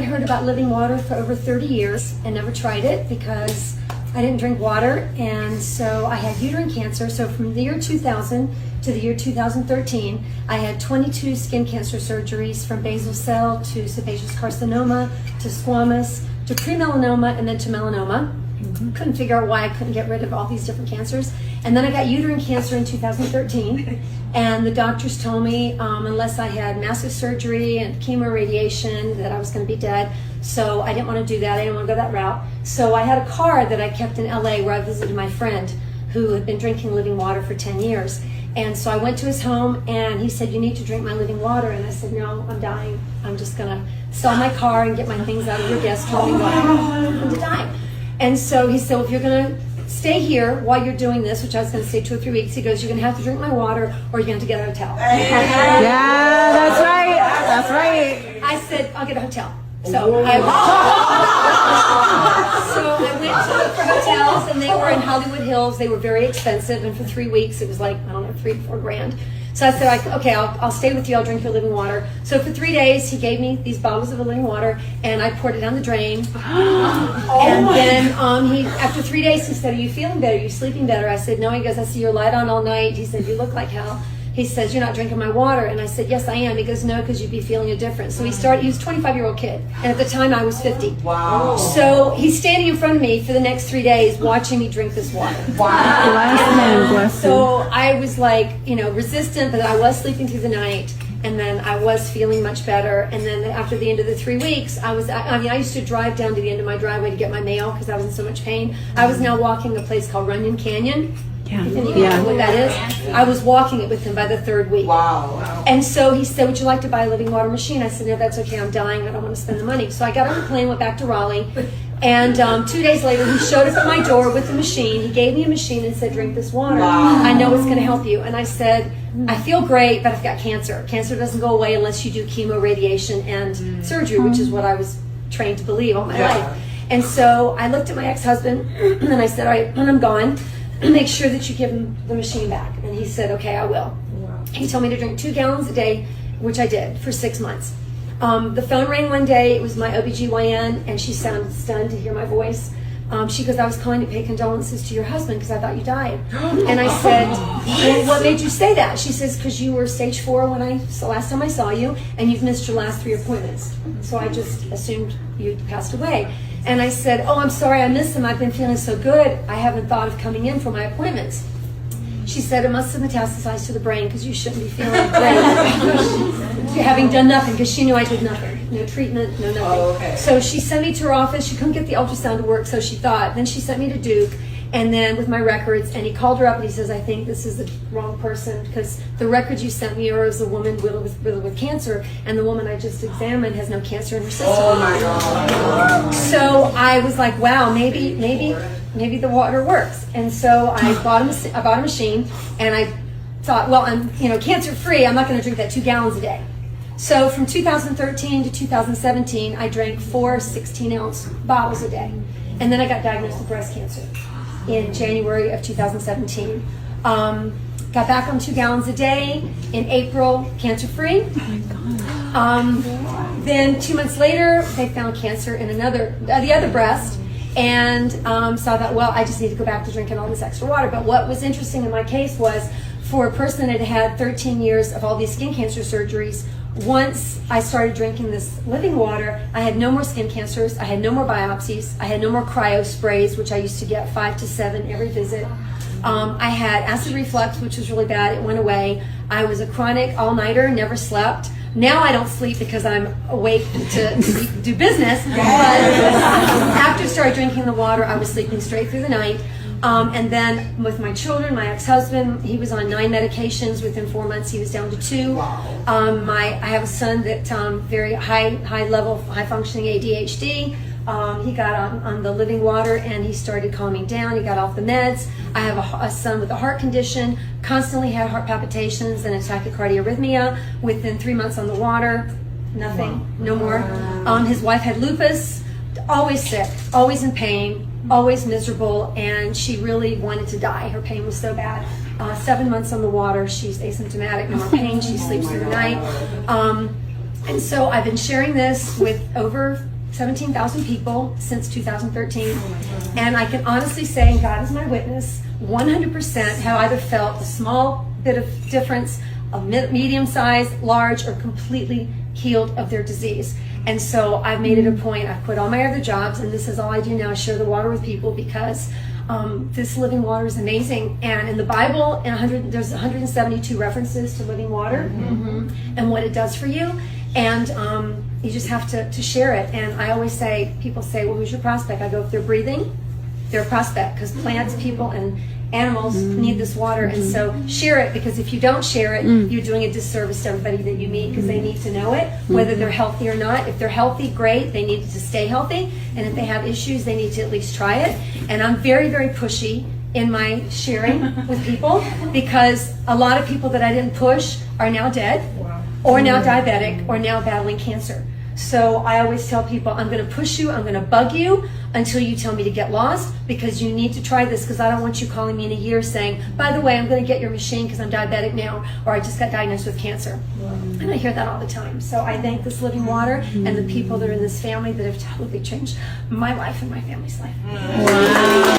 I heard about living water for over 30 years and never tried it because I didn't drink water, and so I had uterine cancer. So from the year 2000 to the year 2013, I had 22 skin cancer surgeries, from basal cell to sebaceous carcinoma to squamous to pre-melanoma and then to melanoma. Couldn't figure out why I couldn't get rid of all these different cancers. And then I got uterine cancer in 2013, and the doctors told me unless I had massive surgery and chemo radiation that I was going to be dead. So I didn't want to do that. I didn't want to go that route. So I had a card that I kept in LA where I visited my friend who had been drinking living water for 10 years. And so I went to his home and he said, "You need to drink my living water." And I said, "No, I'm dying. I'm just going to sell my car and get my things out of your guest room. I'm going to die." And so he said, "Well, if you're going to stay here while you're doing this," which I was going to stay 2 or 3 weeks, he goes, "You're going to have to drink my water or you're going to have to get a hotel." Yeah, that's right. That's right. I said, "I'll get a hotel." So I went to look for hotels, and they were in Hollywood Hills. They were very expensive, and for 3 weeks it was like, I don't know, $3 to $4 grand. So I said, "Okay, I'll stay with you. I'll drink your living water." So for 3 days, he gave me these bottles of living water, and I poured it down the drain. And then after 3 days, he said, "Are you feeling better? Are you sleeping better?" I said, "No." He goes, "I see your light on all night." He said, "You look like hell." He says, "You're not drinking my water." And I said, "Yes, I am." He goes, "No, because you'd be feeling a difference." So he was a 25-year-old kid, and at the time I was 50. Wow. So he's standing in front of me for the next 3 days watching me drink this water. Wow. Bless him. So I was like, resistant, but I was sleeping through the night, and then I was feeling much better. And then after the end of the 3 weeks, I used to drive down to the end of my driveway to get my mail because I was in so much pain. I was now walking a place called Kangen. If any of you know what that is. I was walking it with him by the 3rd week. Wow. And so he said, "Would you like to buy a living water machine?" I said, "No, that's okay. I'm dying. I don't want to spend the money." So I got on the plane, went back to Raleigh, and 2 days later, he showed up at my door with the machine. He gave me a machine and said, "Drink this water. I know it's going to help you." And I said, "I feel great, but I've got cancer. Cancer doesn't go away unless you do chemo, radiation, and surgery," which is what I was trained to believe all my life. And so I looked at my ex-husband, and I said, "All right, when I'm gone, make sure that you give him the machine back." And he said, "Okay, I will." He told me to drink 2 gallons a day, which I did for 6 months. The phone rang one day. It was my OBGYN, and she sounded stunned to hear my voice. She goes, "I was calling to pay condolences to your husband because I thought you died." And I said, "Well, what made you say that?" She says, "Because you were stage 4 last time I saw you, and you've missed your last 3 appointments. So I just assumed you passed away." And I said, "Oh, I'm sorry, I missed them. I've been feeling so good. I haven't thought of coming in for my appointments." She said, "It must have metastasized to the brain because you shouldn't be feeling great." Having done nothing, because she knew I did nothing. No treatment, no nothing. Oh, okay. So she sent me to her office. She couldn't get the ultrasound to work, so she thought. Then she sent me to Duke, and then with my records, and he called her up and he says, "I think this is the wrong person because the records you sent me are as a woman with cancer, and the woman I just examined has no cancer in her system." Oh my God. So I was like, wow, maybe the water works. And so I bought a machine, and I thought, well, I'm cancer free. I'm not going to drink that 2 gallons a day. So from 2013 to 2017, I drank 4 16-ounce bottles a day, and then I got diagnosed with breast cancer in January of 2017. Got back on 2 gallons a day in April, cancer free. Oh my God. Then 2 months later, they found cancer in the other breast, and so I thought, well, I just need to go back to drinking all this extra water. But what was interesting in my case was, for a person that had 13 years of all these skin cancer surgeries, once I started drinking this living water, I had no more skin cancers, I had no more biopsies, I had no more cryo sprays, which I used to get 5 to 7 every visit. I had acid reflux, which was really bad. It went away. I was a chronic all-nighter, never slept. Now I don't sleep because I'm awake to do business. But after I started drinking the water, I was sleeping straight through the night. And then with my children, my ex-husband, he was on 9 medications. Within 4 months, he was down to 2. I have a son that very high level, high functioning ADHD. He got on the living water and he started calming down. He got off the meds. I have a son with a heart condition, constantly had heart palpitations and a tachycardia arrhythmia. Within 3 months on the water, nothing, no more. His wife had lupus, always sick, always in pain, always miserable, and she really wanted to die. Her pain was so bad. 7 months on the water, she's asymptomatic, no more pain, she sleeps through the night. And so I've been sharing this with over 17,000 people since 2013. And I can honestly say, and God is my witness, 100% have either felt a small bit of difference, a medium size, large, or completely healed of their disease. And so I've made it a point. I've quit all my other jobs, and this is all I do now, share the water with people, because this living water is amazing. And in the Bible, there's 172 references to living water and what it does for you. And you just have to share it. And I always say, people say, well, who's your prospect? I go, if they're breathing, they're a prospect, because plants, people, and animals need this water. And so share it, because if you don't share it, you're doing a disservice to everybody that you meet, because they need to know it, whether they're healthy or not. If they're healthy, great, they need to stay healthy. And if they have issues, they need to at least try it. And I'm very, very pushy in my sharing with people, because a lot of people that I didn't push are now dead, or now diabetic, or now battling cancer. So I always tell people, I'm going to push you, I'm going to bug you until you tell me to get lost, because you need to try this, because I don't want you calling me in a year saying, by the way, I'm going to get your machine because I'm diabetic now, or I just got diagnosed with cancer. And I hear that all the time. So I thank this living water and the people that are in this family that have totally changed my life and my family's life. Wow.